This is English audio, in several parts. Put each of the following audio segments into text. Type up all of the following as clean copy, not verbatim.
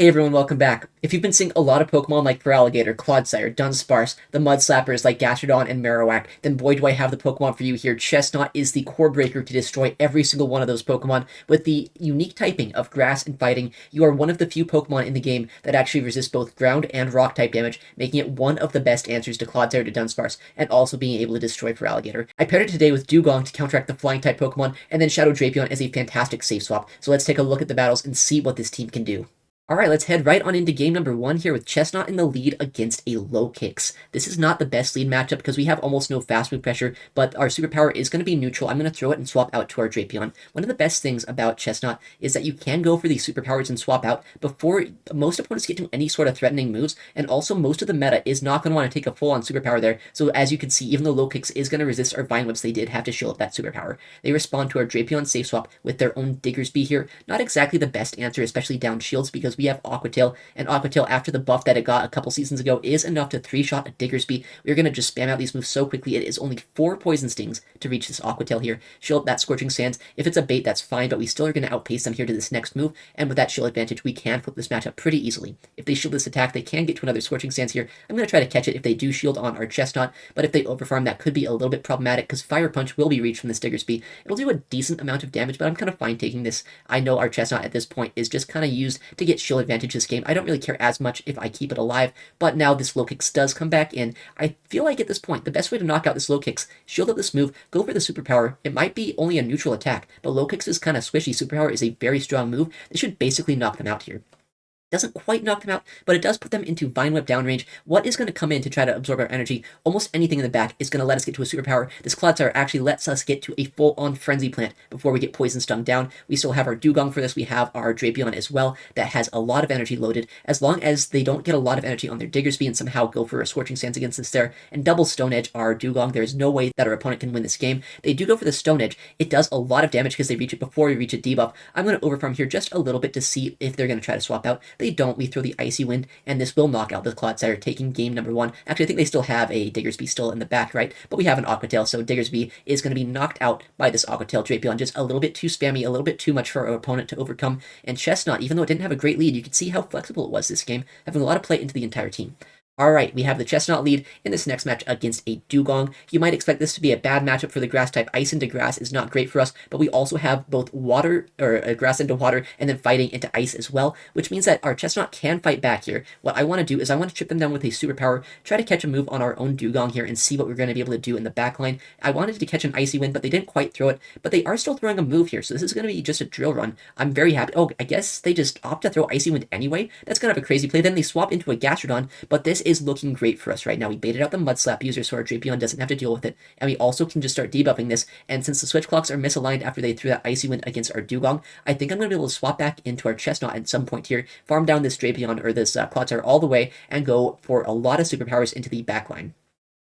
Hey everyone, welcome back. If you've been seeing a lot of Pokemon like Feraligatr, Clodsire, Dunsparce, the Mud Slappers like Gastrodon and Marowak, then boy do I have the Pokemon for you here. Chesnaught is the core breaker to destroy every single one of those Pokemon. With the unique typing of Grass and Fighting, you are one of the few Pokemon in the game that actually resist both Ground and Rock type damage, making it one of the best answers to Clodsire to Dunsparce, and also being able to destroy Feraligatr. I paired it today with Dugong to counteract the Flying type Pokemon, and then Shadow Drapion as a fantastic safe swap. So let's take a look at the battles and see what this team can do. Alright, let's head right on into game number 1 here with Chesnaught in the lead against a low kicks. This is not the best lead matchup because we have almost no fast move pressure, but our superpower is going to be neutral. I'm going to throw it and swap out to our Drapion. One of the best things about Chesnaught is that you can go for these superpowers and swap out before most opponents get to any sort of threatening moves, and also most of the meta is not going to want to take a full-on superpower there, so as you can see, even though low kicks is going to resist our Vine Whips, they did have to shield that superpower. They respond to our Drapion safe swap with their own Diggersby here. Not exactly the best answer, especially down shields, because we have Aqua Tail, and Aqua Tail, after the buff that it got a couple seasons ago, is enough to 3-shot a Diggersby. We're going to just spam out these moves so quickly. It is only 4 Poison Stings to reach this Aqua Tail here. Shield that Scorching Sands. If it's a bait, that's fine, but we still are going to outpace them here to this next move, and with that shield advantage, we can flip this matchup pretty easily. If they shield this attack, they can get to another Scorching Sands here. I'm going to try to catch it if they do shield on our Chesnaught, but if they overfarm, that could be a little bit problematic, because Fire Punch will be reached from this Diggersby. It'll do a decent amount of damage, but I'm kind of fine taking this. I know our Chesnaught at this point is just kind of used to get shield advantage this game. I don't really care as much if I keep it alive, but now this low kicks does come back in. I feel like at this point, the best way to knock out this low kicks, shield up this move, go for the superpower. It might be only a neutral attack, but low kicks is kind of squishy. Superpower is a very strong move. This should basically knock them out here. Doesn't quite knock them out, but it does put them into Vine Whip downrange. What is going to come in to try to absorb our energy? Almost anything in the back is going to let us get to a superpower. This Clodsire actually lets us get to a full-on Frenzy Plant before we get Poison Stung down. We still have our Dugong for this. We have our Drapion as well that has a lot of energy loaded. As long as they don't get a lot of energy on their Diggersby and somehow go for a Scorching Sands against this there and double Stone Edge our Dugong, there's no way that our opponent can win this game. They do go for the Stone Edge. It does a lot of damage because they reach it before we reach a debuff. I'm going to overfarm here just a little bit to see if they're going to try to swap out. They don't. We throw the Icy Wind, and this will knock out the Clodsire, taking game number 1. Actually, I think they still have a Diggersby still in the back, right? But we have an Aqua Tail, so Diggersby is going to be knocked out by this Aqua Tail Drapion. Just a little bit too spammy, a little bit too much for our opponent to overcome. And Chesnaught, even though it didn't have a great lead, you could see how flexible it was this game, having a lot of play into the entire team. Alright, we have the Chesnaught lead in this next match against a Dugong. You might expect this to be a bad matchup for the Grass type. Ice into Grass is not great for us, but we also have both water, or Grass into Water, and then fighting into Ice as well, which means that our Chesnaught can fight back here. What I want to do is I want to chip them down with a superpower, try to catch a move on our own Dugong here, and see what we're going to be able to do in the backline. I wanted to catch an Icy Wind, but they didn't quite throw it, but they are still throwing a move here, so this is going to be just a drill run. I'm very happy. Oh, I guess they just opt to throw Icy Wind anyway? That's kind of a crazy play. Then they swap into a Gastrodon, but this is looking great for us right now. We baited out the Mud Slap user so our Drapion doesn't have to deal with it, and we also can just start debuffing this, and since the switch clocks are misaligned after they threw that Icy Wind against our Dugong, I think I'm going to be able to swap back into our Chesnaught at some point here, farm down this Drapion or this Clodsire all the way, and go for a lot of superpowers into the backline.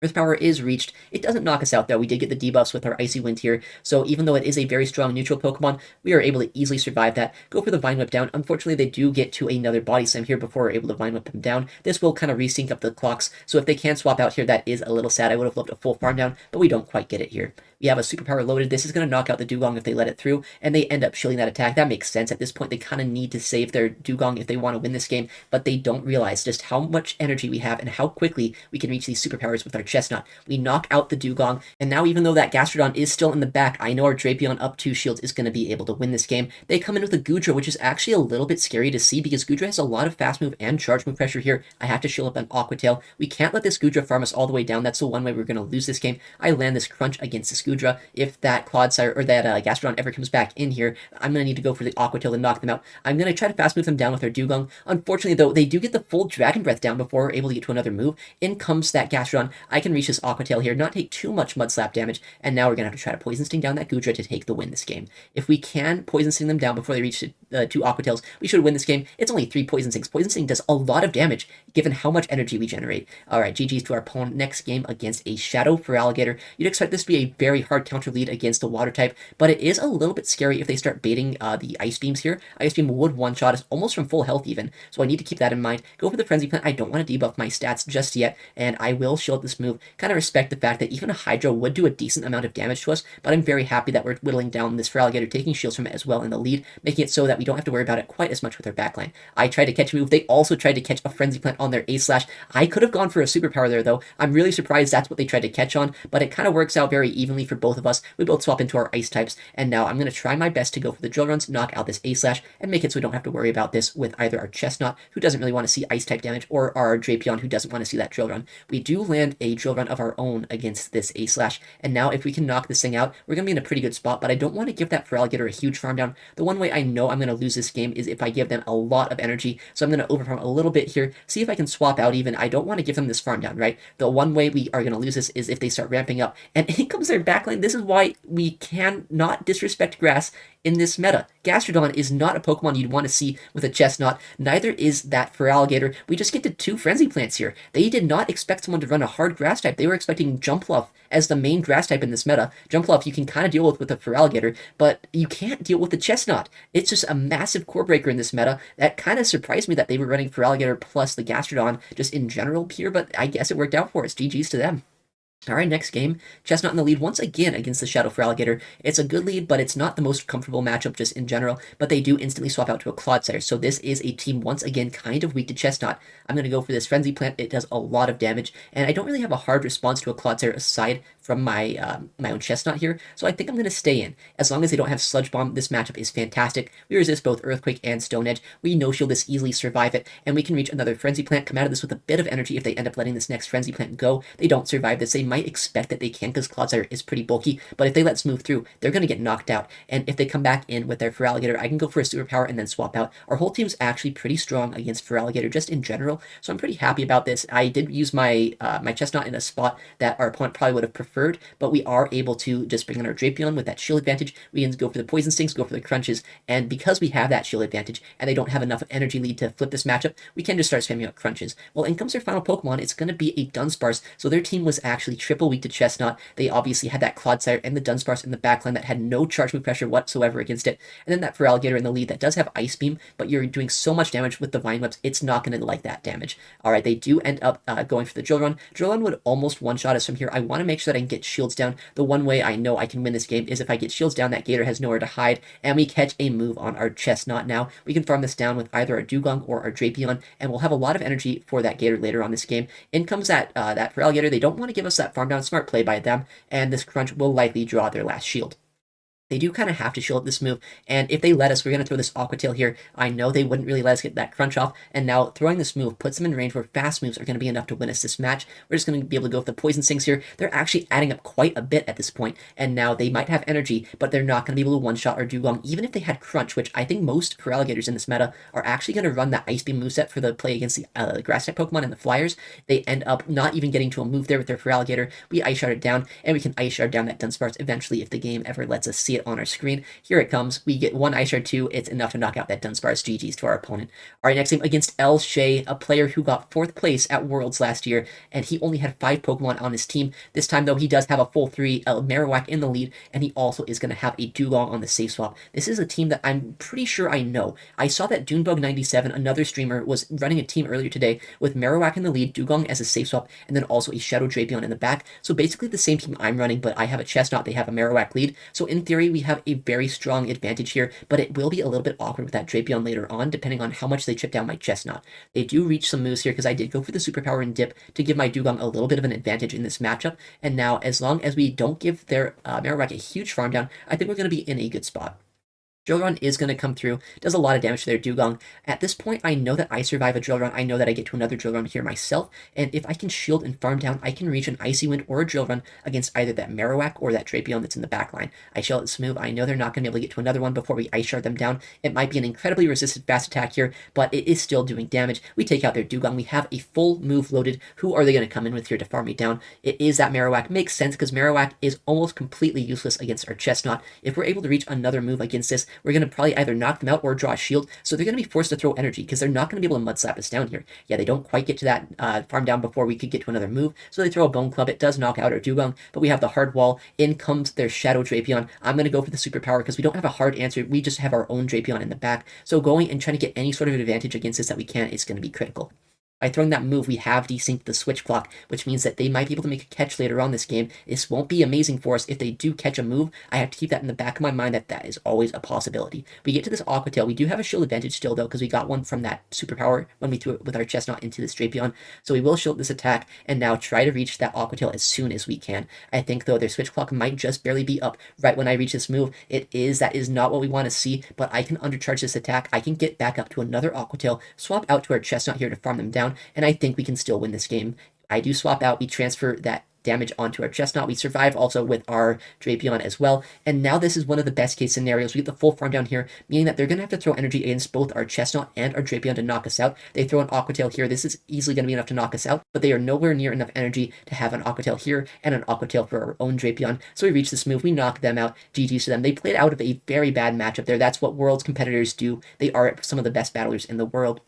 Earth Power is reached. It doesn't knock us out, though. We did get the debuffs with our Icy Wind here, so even though it is a very strong neutral Pokemon, we are able to easily survive that. Go for the Vine Whip down. Unfortunately, they do get to another Body Slam here before we're able to Vine Whip them down. This will kind of resync up the clocks, so if they can swap out here, that is a little sad. I would have loved a full farm down, but we don't quite get it here. We have a superpower loaded. This is going to knock out the Dugong if they let it through, and they end up shielding that attack. That makes sense. At this point, they kind of need to save their Dugong if they want to win this game, but they don't realize just how much energy we have and how quickly we can reach these superpowers with our Chesnaught. We knock out the Dugong, and now even though that Gastrodon is still in the back, I know our Drapion up 2 shields is going to be able to win this game. They come in with a Goodra, which is actually a little bit scary to see because Goodra has a lot of fast move and charge move pressure here. I have to shield up an Aqua Tail. We can't let this Goodra farm us all the way down. That's the one way we're going to lose this game. I land this Crunch against this Goodra. If that Clodsire or that Gastrodon ever comes back in here, I'm going to need to go for the Aqua Tail to knock them out. I'm going to try to fast move them down with our Dugong. Unfortunately, though, they do get the full Dragon Breath down before we're able to get to another move. In comes that Gastrodon. I can reach this Aqua Tail here, not take too much Mud Slap damage, and now we're going to have to try to Poison Sting down that Goodra to take the win this game. If we can Poison Sting them down before they reach 2 Aqua Tails, we should win this game. It's only 3 Poison Stings. Poison Sting does a lot of damage, given how much energy we generate. Alright, GG's to our opponent. Next game against a Shadow Feraligatr. You'd expect this to be a very hard counter lead against the Water type, but it is a little bit scary if they start baiting the Ice Beams here. Ice Beam would one-shot us almost from full health even, so I need to keep that in mind. Go for the Frenzy Plant. I don't want to debuff my stats just yet, and I will shield this move. Kind of respect the fact that even a Hydro would do a decent amount of damage to us, but I'm very happy that we're whittling down this Feraligatr, taking shields from it as well in the lead, making it so that that we don't have to worry about it quite as much with our backline. I tried to catch a move. They also tried to catch a Frenzy Plant on their A-Slash. I could have gone for a superpower there, though. I'm really surprised that's what they tried to catch on, but it kind of works out very evenly for both of us. We both swap into our ice types, and now I'm going to try my best to go for the drill runs, knock out this A-Slash, and make it so we don't have to worry about this with either our Chesnaught, who doesn't really want to see ice type damage, or our Drapion, who doesn't want to see that drill run. We do land a drill run of our own against this A-Slash, and now if we can knock this thing out, we're going to be in a pretty good spot, but I don't want to give that Feraligatr a huge farm down. The one way I know I'm going to lose this game is if I give them a lot of energy, so I'm going to overfarm a little bit here, see if I can swap out even. I don't want to give them this farm down, right? The one way we are going to lose this is if they start ramping up, and in comes their backline. This is why we can not disrespect grass in this meta. Gastrodon is not a Pokemon you'd want to see with a Chesnaught, neither is that Feraligatr. We just get to 2 Frenzy Plants here. They did not expect someone to run a hard grass type. They were expecting Jumpluff as the main grass type in this meta. Jumpluff you can kind of deal with a Feraligatr, but you can't deal with the Chesnaught. It's just a massive core breaker in this meta. That kind of surprised me that they were running Feraligatr plus the Gastrodon just in general here, but I guess it worked out for us. GG's to them. Alright, next game, Chesnaught in the lead once again against the Shadow Feraligatr. It's a good lead, but it's not the most comfortable matchup just in general, but they do instantly swap out to a Clodsire, so this is a team once again kind of weak to Chesnaught. I'm going to go for this Frenzy Plant. It does a lot of damage, and I don't really have a hard response to a Clodsire aside from my my own Chesnaught here, so I think I'm going to stay in. As long as they don't have Sludge Bomb, this matchup is fantastic. We resist both Earthquake and Stone Edge. We no-shield this, easily survive it, and we can reach another Frenzy Plant, come out of this with a bit of energy if they end up letting this next Frenzy Plant go. They don't survive this. They might expect that they can because Clodsire is pretty bulky, but if they let Smooth through, they're going to get knocked out, and if they come back in with their Feraligatr, I can go for a Superpower and then swap out. Our whole team's actually pretty strong against Feraligatr just in general, so I'm pretty happy about this. I did use my my Chesnaught in a spot that our opponent probably would have preferred, but we are able to just bring in our Drapion with that shield advantage. We can go for the Poison Stings, go for the Crunches, and because we have that shield advantage and they don't have enough energy lead to flip this matchup, we can just start spamming out Crunches. Well, in comes their final Pokemon. It's going to be a Dunsparce, so their team was actually triple weak to Chesnaught. They obviously had that Clodsire and the Dunsparce in the backline that had no charge move pressure whatsoever against it, and then that Feraligatr in the lead that does have Ice Beam, but you're doing so much damage with the Vine Whips, it's not going to like that damage. Alright, they do end up going for the Drill Run. Drill Run would almost one-shot us from here. I want to make sure that I can get shields down. The one way I know I can win this game is if I get shields down, that Gator has nowhere to hide, and we catch a move on our Chesnaught now. We can farm this down with either our Dugong or our Drapion, and we'll have a lot of energy for that Gator later on this game. In comes that Feraligatr. They don't want to give us that farm down. Smart play by them, and this Crunch will likely draw their last shield. They do kind of have to shield this move, and if they let us, we're going to throw this Aqua Tail here. I know they wouldn't really let us get that Crunch off, and now throwing this move puts them in range where fast moves are going to be enough to win us this match. We're just going to be able to go with the Poison Stings here. They're actually adding up quite a bit at this point, and now they might have energy, but they're not going to be able to one-shot our Dugong, even if they had Crunch, which I think most Feraligatrs in this meta are actually going to run that Ice Beam moveset for the play against the Grass-type Pokemon and the Flyers. They end up not even getting to a move there with their Feraligatr. We Ice Shard it down, and we can Ice Shard down that Dunsparce eventually if the game ever lets us see it on our screen. Here it comes. We get one Ice Shard 2. It's enough to knock out that Dunsparce. GG's to our opponent. All right, next game against El Shea, a player who got 4th place at Worlds last year, and he only had 5 Pokemon on his team. This time, though, he does have a full 3 Marowak in the lead, and he also is going to have a Dugong on the safe swap. This is a team that I'm pretty sure I know. I saw that Dunebug97, another streamer, was running a team earlier today with Marowak in the lead, Dugong as a safe swap, and then also a Shadow Drapion in the back. So basically the same team I'm running, but I have a Chesnaught, they have a Marowak lead. So in theory, we have a very strong advantage here, but it will be a little bit awkward with that Drapion later on, depending on how much they chip down my Chesnaught. They do reach some moves here because I did go for the Superpower and Dip to give my Dugong a little bit of an advantage in this matchup, and now as long as we don't give their Marowak a huge farm down, I think we're going to be in a good spot. Drill Run is going to come through, does a lot of damage to their Dugong. At this point, I know that I survive a Drill Run. I know that I get to another Drill Run here myself, and if I can shield and farm down, I can reach an Icy Wind or a Drill Run against either that Marowak or that Drapion that's in the back line. I shield this move. I know they're not going to be able to get to another one before we Ice Shard them down. It might be an incredibly resisted fast attack here, but it is still doing damage. We take out their Dugong. We have a full move loaded. Who are they going to come in with here to farm me down? It is that Marowak. Makes sense because Marowak is almost completely useless against our Chesnaught. If we're able to reach another move against this, we're going to probably either knock them out or draw a shield, so they're going to be forced to throw energy because they're not going to be able to mud slap us down here. Yeah, they don't quite get to that farm down before we could get to another move, so they throw a Bone Club. It does knock out our Dugong, but we have the hard wall. In comes their Shadow Drapion. I'm going to go for the Superpower because we don't have a hard answer. We just have our own Drapion in the back, so going and trying to get any sort of advantage against this that we can is going to be critical. By throwing that move, we have desynced the switch clock, which means that they might be able to make a catch later on this game. This won't be amazing for us if they do catch a move. I have to keep that in the back of my mind that that is always a possibility. We get to this Aqua Tail. We do have a shield advantage still, though, because we got one from that superpower when we threw it with our Chesnaught into this Drapion. So we will shield this attack and now try to reach that Aqua Tail as soon as we can. I think, though, their switch clock might just barely be up right when I reach this move. That is not what we want to see, but I can undercharge this attack. I can get back up to another Aqua Tail, swap out to our Chesnaught here to farm them down, and I think we can still win this game. I do swap out, we transfer that damage onto our Chesnaught. We survive also with our Drapion as well. And now this is one of the best case scenarios. We get the full farm down here, meaning that they're going to have to throw energy against both our Chesnaught and our Drapion to knock us out. They throw an Aqua Tail here. This is easily going to be enough to knock us out, but they are nowhere near enough energy to have an Aqua Tail here and an Aqua Tail for our own Drapion. So we reach this move. We knock them out. GG's to them. They played out of a very bad matchup there. That's what Worlds competitors do. They are some of the best battlers in the world,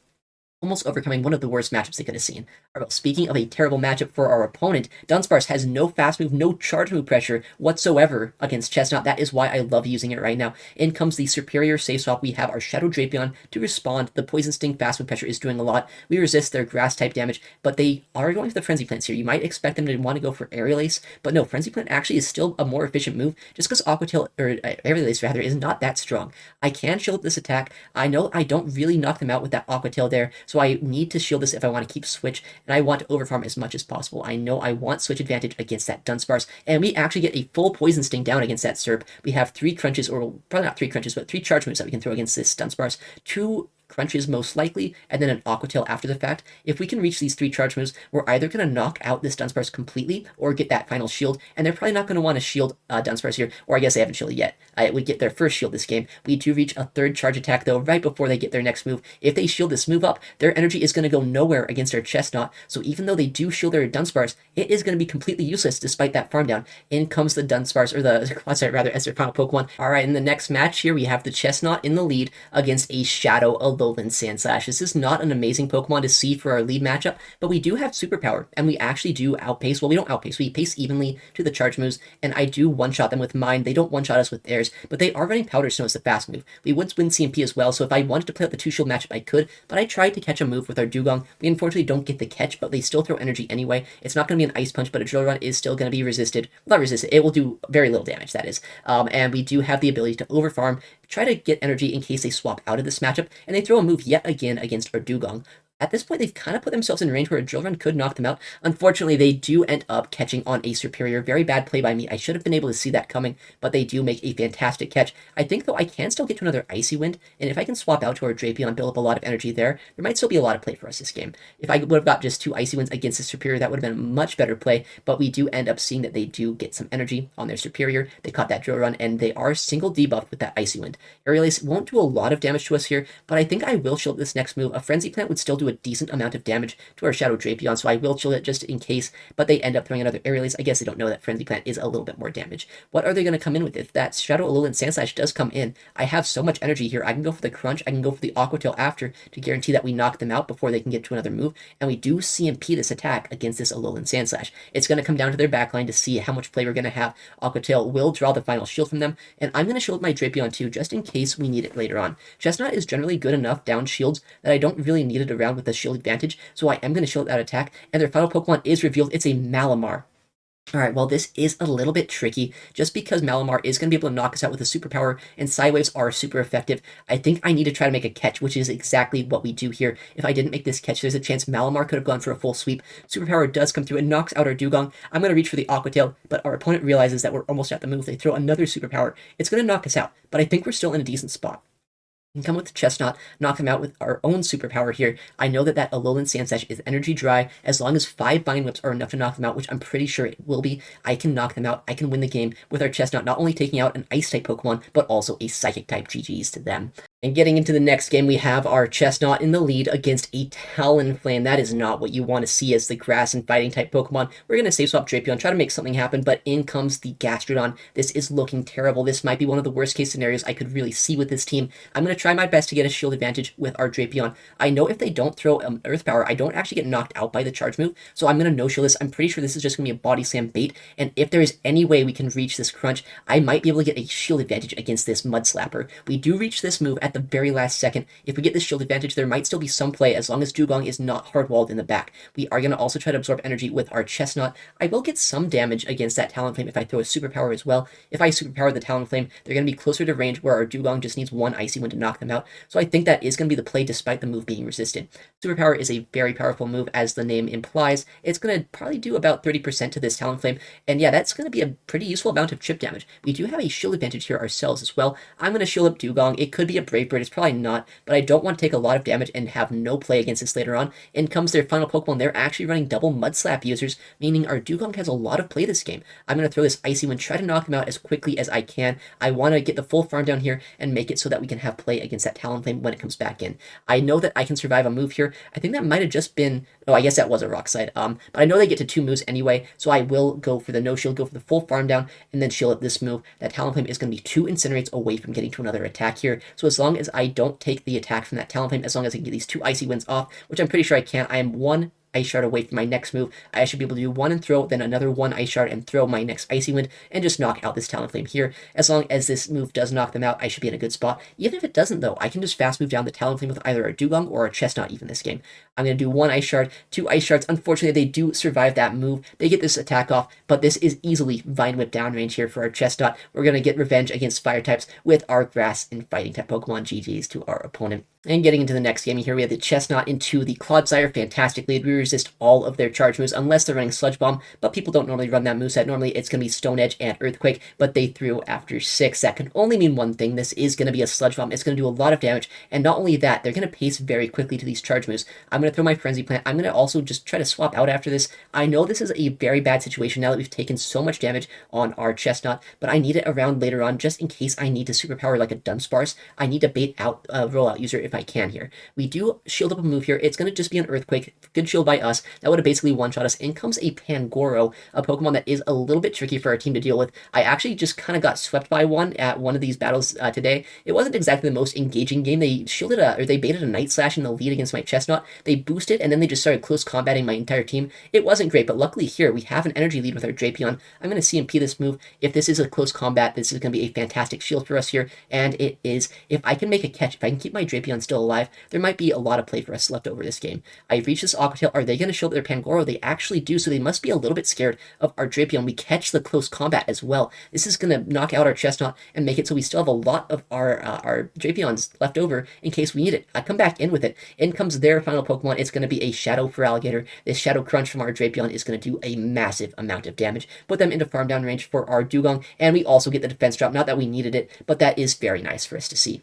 almost overcoming one of the worst matchups they could have seen. Alright, well, speaking of a terrible matchup for our opponent, Dunsparce has no fast move, no charge move pressure whatsoever against Chesnaught. That is why I love using it right now. In comes the superior safe swap. We have our Shadow Drapion to respond. The Poison Sting fast move pressure is doing a lot. We resist their grass type damage, but they are going for the Frenzy Plants here. You might expect them to want to go for Aerial Ace, but no, Frenzy Plant actually is still a more efficient move just because Aqua Tail, or Aerial Ace rather, is not that strong. I can shield this attack. I know I don't really knock them out with that Aqua Tail there, so I need to shield this if I want to keep switch, and I want to overfarm as much as possible. I know I want switch advantage against that Dunsparce, and we actually get a full Poison Sting down against that Serp. We have 3 crunches, or probably not 3 crunches, but 3 charge moves that we can throw against this Dunsparce. 2 crunches most likely, and then an Aqua Tail after the fact. If we can reach these 3 charge moves, we're either going to knock out this Dunsparce completely or get that final shield, and they're probably not going to want to shield Dunsparce here, or I guess they haven't shielded yet. We get their first shield this game. We do reach a 3rd charge attack, though, right before they get their next move. If they shield this move up, their energy is going to go nowhere against our Chesnaught, so even though they do shield their Dunsparce, it is going to be completely useless despite that farm down. In comes the Dunsparce, or the Clodsire rather, as their final Pokemon. Alright, in the next match here, we have the Chesnaught in the lead against a Shadow Alolan Sandslash. This is not an amazing Pokemon to see for our lead matchup, but we do have superpower, and we actually do outpace. Well, we don't outpace, we pace evenly to the charge moves, and I do one-shot them with mine. They don't one-shot us with theirs, but they are running Powder Snow as the fast move. We would win CMP as well, so if I wanted to play out the 2-shield matchup, I could, but I tried to catch a move with our Dugong. We unfortunately don't get the catch, but they still throw energy anyway. It's not going to be an Ice Punch, but a Drill Run is still going to be resisted. Well, not resisted, it will do very little damage, that is. And we do have the ability to overfarm, try to get energy in case they swap out of this matchup, and they throw a move yet again against our Dugong. At this point, they've kind of put themselves in range where a Drill Run could knock them out. Unfortunately, they do end up catching on a superior. Very bad play by me. I should have been able to see that coming, but they do make a fantastic catch. I think, though, I can still get to another Icy Wind, and if I can swap out to our Drapion, build up a lot of energy there, there might still be a lot of play for us this game. If I would have got just 2 Icy Winds against the superior, that would have been a much better play, but we do end up seeing that they do get some energy on their superior. They caught that Drill Run, and they are single debuffed with that Icy Wind. Aerial Ace won't do a lot of damage to us here, but I think I will shield this next move. A Frenzy Plant would still do a decent amount of damage to our Shadow Drapion, so I will chill it just in case, but they end up throwing another Aerial Ace. I guess they don't know that Frenzy Plant is a little bit more damage. What are they going to come in with? If that Shadow Alolan Sandslash does come in, I have so much energy here. I can go for the Crunch, I can go for the Aqua Tail after to guarantee that we knock them out before they can get to another move, and we do CMP this attack against this Alolan Sandslash. It's going to come down to their backline to see how much play we're going to have. Aqua Tail will draw the final shield from them, and I'm going to shield my Drapion too, just in case we need it later on. Chesnaught is generally good enough down shields that I don't really need it around with the shield advantage, so I am going to shield that attack, and their final Pokemon is revealed. It's a Malamar. Alright, well, this is a little bit tricky, just because Malamar is going to be able to knock us out with a superpower, and Psywaves are super effective. I think I need to try to make a catch, which is exactly what we do here. If I didn't make this catch, there's a chance Malamar could have gone for a full sweep. Superpower does come through and knocks out our Dugong. I'm going to reach for the Aqua Tail, but our opponent realizes that we're almost at the move. They throw another superpower. It's going to knock us out, but I think we're still in a decent spot. We can come with the Chesnaught, knock them out with our own superpower here. I know that that Alolan Sandslash is energy dry. As long as 5 Vine Whips are enough to knock them out, which I'm pretty sure it will be, I can knock them out. I can win the game with our Chesnaught, not only taking out an Ice-type Pokemon, but also a Psychic-type. GG's to them. And getting into the next game, we have our Chesnaught in the lead against a Talonflame. That is not what you want to see as the grass and fighting type Pokemon. We're going to safe swap Drapion, try to make something happen, but in comes the Gastrodon. This is looking terrible. This might be one of the worst case scenarios I could really see with this team. I'm going to try my best to get a shield advantage with our Drapion. I know if they don't throw Earth Power, I don't actually get knocked out by the charge move, so I'm going to no-shield this. I'm pretty sure this is just going to be a Body Slam bait, and if there is any way we can reach this Crunch, I might be able to get a shield advantage against this Mud Slapper. We do reach this move at at the very last second. If we get this shield advantage, there might still be some play as long as Dugong is not hardwalled in the back. We are going to also try to absorb energy with our Chesnaught. I will get some damage against that Talonflame if I throw a superpower as well. If I superpower the Talonflame, they're going to be closer to range where our Dugong just needs one Icy Wind to knock them out. So I think that is going to be the play despite the move being resisted. Superpower is a very powerful move, as the name implies. It's going to probably do about 30% to this Talonflame, and yeah, that's going to be a pretty useful amount of chip damage. We do have a shield advantage here ourselves as well. I'm going to shield up Dugong. It could be a Brave Bird, it's probably not, but I don't want to take a lot of damage and have no play against this later on. In comes their final Pokemon. They're actually running double Mud Slap users, meaning our Dugong has a lot of play this game. I'm going to throw this Icy Wind, try to knock them out as quickly as I can. I want to get the full farm down here and make it so that we can have play against that Talonflame when it comes back in. I know that I can survive a move here. I think that might have just been, oh, I guess that was a Rock Slide. But I know they get to 2 moves anyway, so I will go for the no shield, go for the full farm down, and then shield up this move. That Talonflame is going to be 2 Incinerates away from getting to another attack here. So as long as I don't take the attack from that Talonflame, as long as I can get these 2 Icy Winds off, which I'm pretty sure I can, I am 1 Ice Shard away from my next move. I should be able to do 1 and throw, then another 1 Ice Shard and throw my next Icy Wind, and just knock out this Talonflame here. As long as this move does knock them out, I should be in a good spot. Even if it doesn't, though, I can just fast move down the Talonflame with either a Dugong or a Chesnaught even this game. I'm going to do 1 Ice Shard, 2 Ice Shards. Unfortunately, they do survive that move. They get this attack off, but this is easily Vine Whip downrange here for our Chesnaught. We're going to get revenge against Fire types with our Grass and Fighting type Pokemon. GG's to our opponent. And getting into the next game here, we have the Chesnaught into the Clodsire. Fantastic lead. We resist all of their charge moves unless they're running Sludge Bomb, but people don't normally run that moveset. Normally it's going to be Stone Edge and Earthquake, but they threw after 6. That can only mean one thing. This is going to be a Sludge Bomb. It's going to do a lot of damage, and not only that, they're going to pace very quickly to these charge moves. I'm going to throw my Frenzy Plant. I'm going to also just try to swap out after this. I know this is a very bad situation now that we've taken so much damage on our Chesnaught, but I need it around later on just in case I need to superpower like a Dunsparce. I need to bait out a rollout user if I can here. We do shield up a move here. It's going to just be an Earthquake. Good shield by us. That would have basically one-shot us. In comes a Pangoro, a Pokemon that is a little bit tricky for our team to deal with. I actually just kind of got swept by one at one of these battles today. It wasn't exactly the most engaging game. They shielded they baited a Night Slash in the lead against my Chesnaught. They boosted, and then they just started close combating my entire team. It wasn't great, but luckily here we have an energy lead with our Drapion. I'm going to CMP this move. If this is a close combat, this is going to be a fantastic shield for us here, and it is. If I can make a catch, if I can keep my Drapion still alive, there might be a lot of play for us left over this game. I've reached this Aqua Tail. Are they going to shield their Pangoro? They actually do, so they must be a little bit scared of our Drapion. We catch the close combat as well. This is going to knock out our Chesnaught and make it so we still have a lot of our Drapions left over in case we need it. I come back in with it. In comes their final Pokemon. It's going to be a Shadow Feraligatr. This Shadow Crunch from our Drapion is going to do a massive amount of damage. Put them into farm down range for our Dugong, and we also get the defense drop. Not that we needed it, but that is very nice for us to see.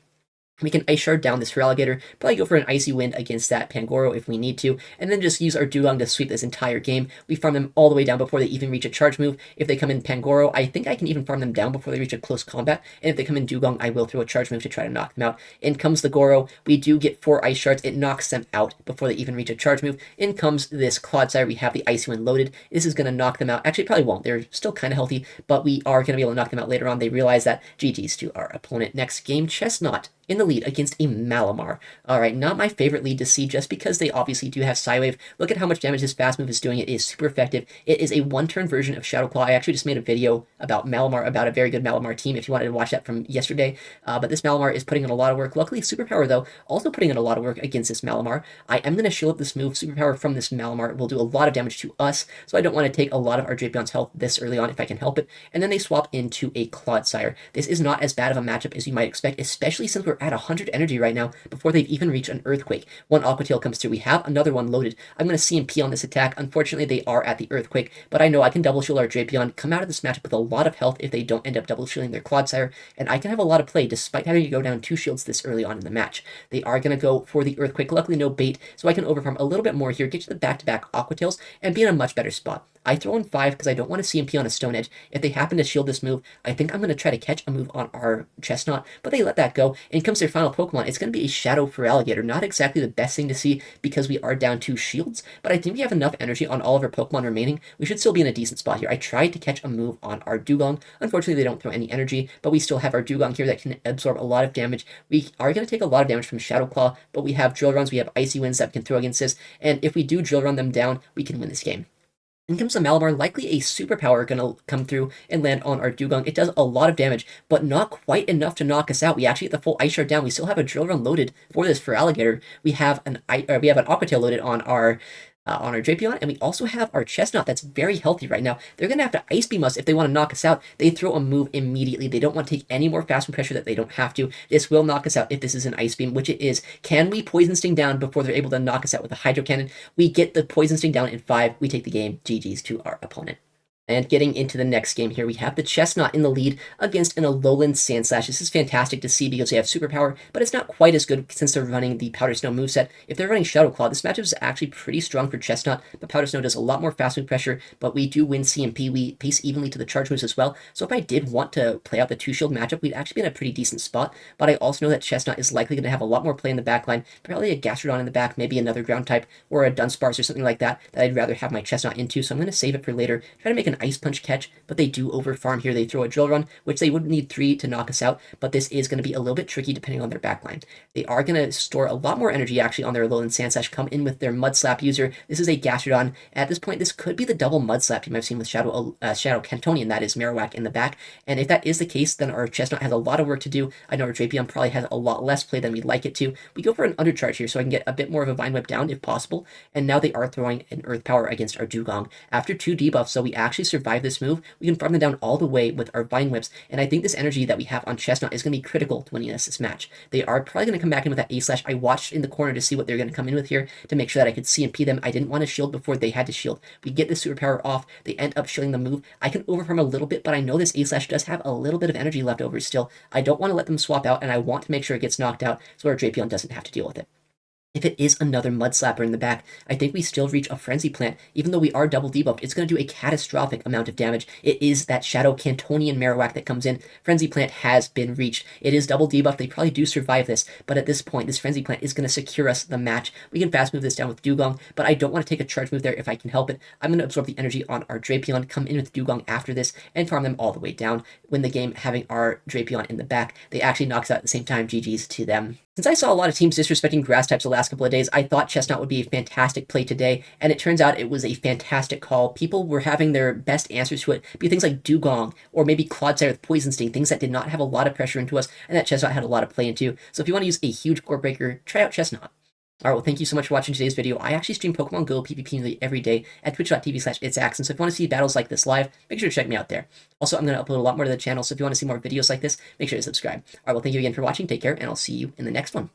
We can Ice Shard down this Feraligatr, probably go for an Icy Wind against that Pangoro if we need to, and then just use our Dugong to sweep this entire game. We farm them all the way down before they even reach a charge move. If they come in Pangoro, I think I can even farm them down before they reach a close combat, and if they come in Dugong, I will throw a charge move to try to knock them out. In comes the Goro. We do get 4 Ice Shards. It knocks them out before they even reach a charge move. In comes this Clodsire. We have the Icy Wind loaded. This is going to knock them out. Actually, it probably won't. They're still kind of healthy, but we are going to be able to knock them out later on. They realize that. GG's to our opponent. Next game, Chesnaught in the lead against a Malamar. Alright, not my favorite lead to see just because they obviously do have Psywave. Look at how much damage his fast move is doing. It is super effective. It is a 1-turn version of Shadow Claw. I actually just made a video about Malamar, about a very good Malamar team if you wanted to watch that from yesterday. But this Malamar is putting in a lot of work. Luckily, Superpower, though, also putting in a lot of work against this Malamar. I am going to shield up this move. Superpower from this Malamar will do a lot of damage to us, so I don't want to take a lot of our Drapion's health this early on if I can help it. And then they swap into a Clodsire. This is not as bad of a matchup as you might expect, especially since we're at 100 energy right now before they've even reached an Earthquake. One Aqua Tail comes through. We have another one loaded. I'm going to CMP on this attack. Unfortunately, they are at the Earthquake, but I know I can double shield our Drapion, come out of this matchup with a lot of health if they don't end up double shielding their Clodsire, and I can have a lot of play despite having to go down 2 shields this early on in the match. They are going to go for the Earthquake. Luckily, no bait, so I can overfarm a little bit more here, get to the back-to-back Aqua Tails, and be in a much better spot. I throw in 5 because I don't want to CMP on a Stone Edge. If they happen to shield this move, I think I'm going to try to catch a move on our Chesnaught, but they let that go. And comes their final Pokemon. It's going to be a Shadow Feraligatr. Not exactly the best thing to see because we are down 2 shields, but I think we have enough energy on all of our Pokemon remaining. We should still be in a decent spot here. I tried to catch a move on our Dugong. Unfortunately, they don't throw any energy, but we still have our Dugong here that can absorb a lot of damage. We are going to take a lot of damage from Shadow Claw, but we have Drill Runs, we have Icy Winds that can throw against this, and if we do Drill Run them down, we can win this game. In comes the Malamar, likely a superpower gonna come through and land on our Dugong. It does a lot of damage, but not quite enough to knock us out. We actually get the full Ice Shard down. We still have a Drill Run loaded for this Feraligatr. We have an Aqua Tail loaded on our Drapion, and we also have our Chesnaught that's very healthy right now. They're going to have to Ice Beam us if they want to knock us out. They throw a move immediately. They don't want to take any more fast pressure that they don't have to. This will knock us out if this is an Ice Beam, which it is. Can we Poison Sting down before they're able to knock us out with a Hydro Cannon? We get the Poison Sting down in 5. We take the game. GG's to our opponent. And getting into the next game here, we have the Chesnaught in the lead against an Alolan Sandslash. This is fantastic to see because they have superpower, but it's not quite as good since they're running the Powder Snow moveset. If they're running Shadow Claw, this matchup is actually pretty strong for Chesnaught, but Powder Snow does a lot more fast move pressure, but we do win CMP. We pace evenly to the charge moves as well, so if I did want to play out the 2-shield matchup, we'd actually be in a pretty decent spot, but I also know that Chesnaught is likely going to have a lot more play in the back line, probably a Gastrodon in the back, maybe another ground type, or a Dunsparce or something like that I'd rather have my Chesnaught into, so I'm going to save it for later, try to make an Ice Punch catch, but they do overfarm here. They throw a Drill Run, which they would need 3 to knock us out, but this is going to be a little bit tricky depending on their backline. They are going to store a lot more energy actually on their Alolan Sandslash, come in with their Mud Slap user. This is a Gastrodon. At this point, this could be the double Mud Slap team I've seen with Shadow Cantonian, that is Marowak in the back, and if that is the case, then our Chesnaught has a lot of work to do. I know our Drapion probably has a lot less play than we'd like it to. We go for an undercharge here so I can get a bit more of a Vine Whip down if possible, and now they are throwing an Earth Power against our Dugong. After 2 debuffs, so we actually survive this move, we can farm them down all the way with our Vine Whips, and I think this energy that we have on Chesnaught is going to be critical to winning us this match. They are probably going to come back in with that A-Slash. I watched in the corner to see what they're going to come in with here to make sure that I could CMP them. I didn't want to shield before they had to shield. We get the superpower off. They end up shielding the move. I can overfarm a little bit, but I know this A-Slash does have a little bit of energy left over still. I don't want to let them swap out, and I want to make sure it gets knocked out so our Drapion doesn't have to deal with it. If it is another Mud Slapper in the back, I think we still reach a Frenzy Plant. Even though we are double debuffed, it's going to do a catastrophic amount of damage. It is that Shadow Cantonian Marowak that comes in. Frenzy Plant has been reached. It is double debuffed. They probably do survive this, but at this point, this Frenzy Plant is going to secure us the match. We can fast move this down with Dugong, but I don't want to take a charge move there if I can help it. I'm going to absorb the energy on our Drapion, come in with Dugong after this, and farm them all the way down. Win the game having our Drapion in the back. They actually knocks out at the same time. GG's to them. Since I saw a lot of teams disrespecting grass types the last couple of days, I thought Chesnaught would be a fantastic play today, and it turns out it was a fantastic call. People were having their best answers to it be things like Dugong, or maybe Clodsire with Poison Sting, things that did not have a lot of pressure into us, and that Chesnaught had a lot of play into. So if you want to use a huge core breaker, try out Chesnaught. Alright, well, thank you so much for watching today's video. I actually stream Pokemon Go PvP nearly every day at twitch.tv/ItsAXN, so if you want to see battles like this live, make sure to check me out there. Also, I'm going to upload a lot more to the channel, so if you want to see more videos like this, make sure to subscribe. Alright, well, thank you again for watching, take care, and I'll see you in the next one.